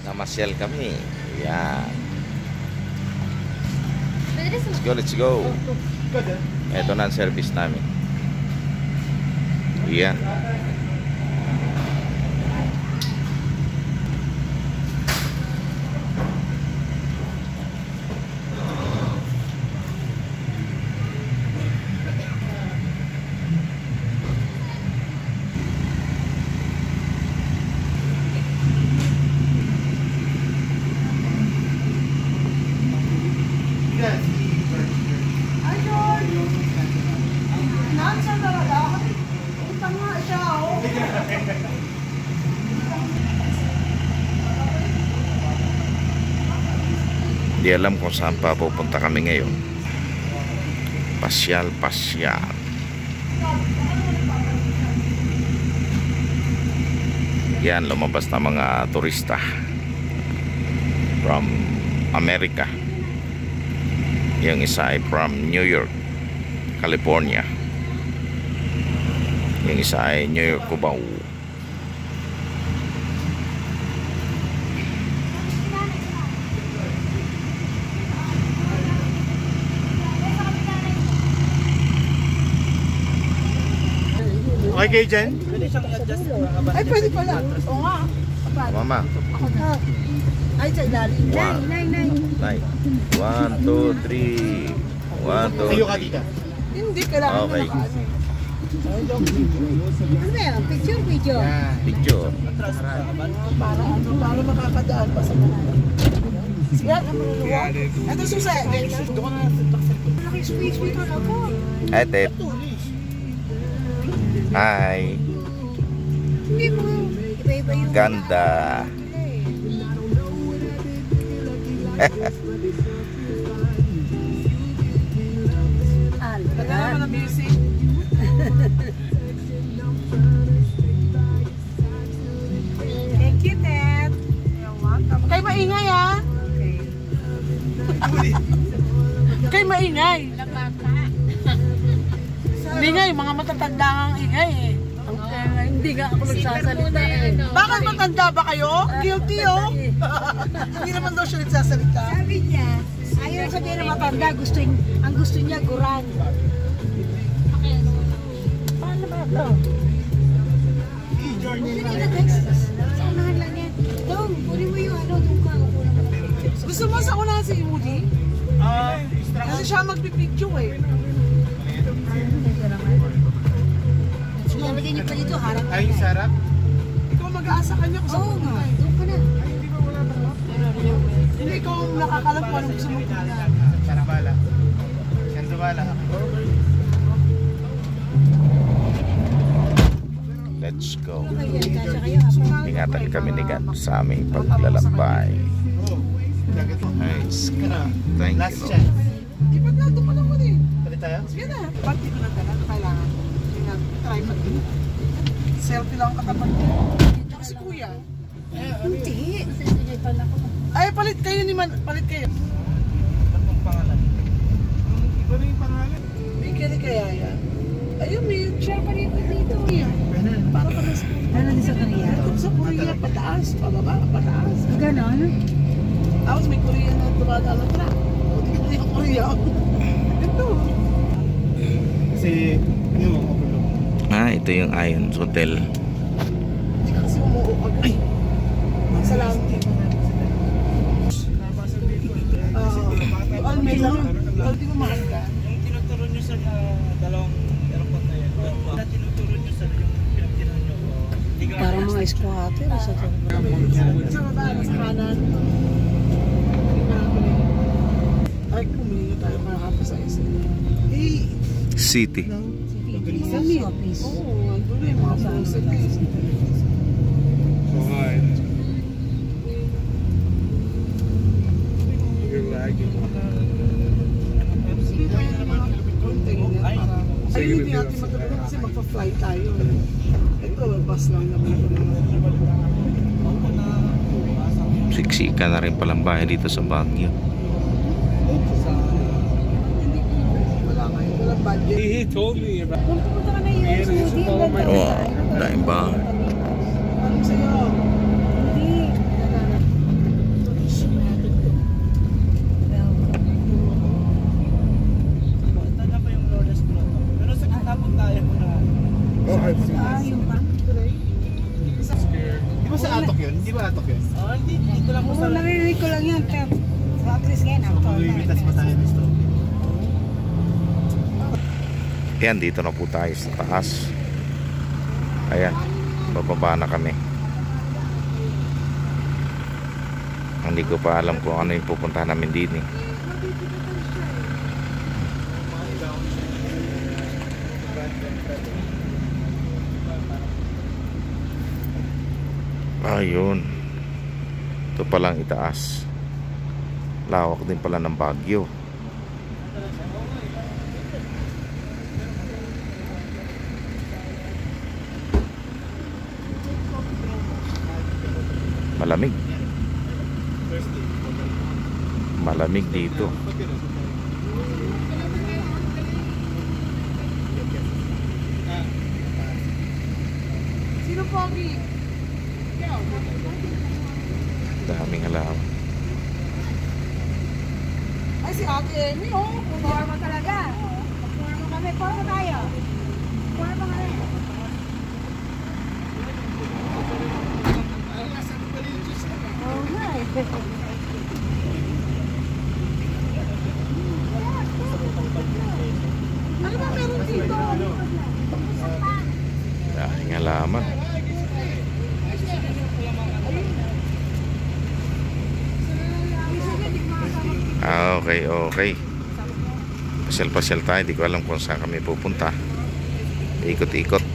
Namasyal kami. Yan. Let's go. Ito na ang service namin. Yan. Di alam kung saan pa pupunta kami ngayon. Pasyal. Yan, lumabas na mga turista from America. Yung isa ay from New York, California. Yung isa ay New York, Cubao. Okay, Jen? Ay, pwede pala. Oo nga. Mama. Ako na. Ay, sa ilalim. Nine. 1, 2, 3. 1, 2, 3. Tayo ka dito. Hindi, kailangan Okay. mo nakaano. Ano ba yan? Picture, video? Picture. Para makakadaan pa sa mga. Yan, ang maluluwa. Ito susa. Doon ka na. Malaki space dito na po. Etet. Hi. Hindi mo. Iba-iba yung Ganda. Tagal naman ang music. Thank you, Ted. You're welcome. Kay maingay, ha? Okay. Kay maingay. Hindi nga, yung mga matatanda ang ingay eh. Hindi nga ako nagsasalita eh. Bakit matanda ba kayo? Guilty, oh. Hindi naman daw siya nagsasalita. Sabi niya, ayaw sabihin na matanda, ang gusto niya guran. Paano ba ito? Hindi na guys, sa unahan lang yan. Dong, puri mo yung ano, doon ka, ako naman ang picture. Gusto mo sa unahan si Woody? Kasi siya magpipicture eh. Lagyan niyo pa dito, harap ka. Ay, sarap. Ikaw mag-aasa kanya kung saan Oo nga, pupunta eh. doon ka na. Hindi ikaw ang nakakalap kung anong gusto mo pupunta. Sarabala. Sarabala. Let's go. Kasya kayo, apa? Ingatan kami ni God sa aming paglalakbay. Nice. Thank Last you. chance. Di ba't na, doon pa naman eh. Pali tayo? Sige na. Ba't di ko na talaga kailangan? Try pa din. Selfie lang ang katapat ko. Tsaka si Kuya. Hindi. Ay, palit kayo ni Man. Palit kayo. Anong pangalan? Iba na yung pangalan. May kaya kaya yan. Ayun, may share pa rin dito. Para pa na sa Ano din sa Korea? Sa Korea, pataas, pababa, pataas. Ganon? Tapos may Korean na dumadaan na truck. O di ko yung Korea. Ito. Kasi, yung magulo. Ito yung Ions Hotel. Hindi ka kasi umuo ka. Ay! Sa lanti. Yung almay lang. Hindi mo maangga. Yung tinuturo nyo sa dalawang airport na yan. Tinuturo nyo sa yung pinagtinan nyo. Parang mga squatter sa Sa baba, sa kanan. Ay, kumili na tayo kahapon sa isa. Eh, City. Kami office. oo, andun na yung mga frozen guys. Okay. You're lagging. Ay, hindi natin matulog kasi magpa-fly tayo. Ito, bus lang naman. Siksika na rin palang bahay dito sa Baguio. Wala ngayon, walang budget. He told me about Kung pumunta ka na yun, hindi ba? Wow, daing bahay. Ano sa'yo? Hindi. Hindi ba atok yun? Oo, hindi. Dito lang po Oo, sa naririnig ko lang yan. Pero at least ngayon, ako Limitas pa tayo gusto. Yan, dito na po tayo sa taas. Ayan, bababa na kami. Hindi ko pa alam kung ano yung pupuntahan namin din eh. Ayun. Ito palang itaas. Lawak din pala ng Baguio. Malamig. Malamig dito. Sino pogi? Daming halaman. Ay, si Ate Amy, oh. Forma talaga. Forma kami. Forma tayo. Forma kami. Oo nga eh. Ano ba meron dito? Daming halaman. Okay, okay. Pasyal-pasyal tayo. Di ko alam kung saan kami pupunta. Ikot-ikot.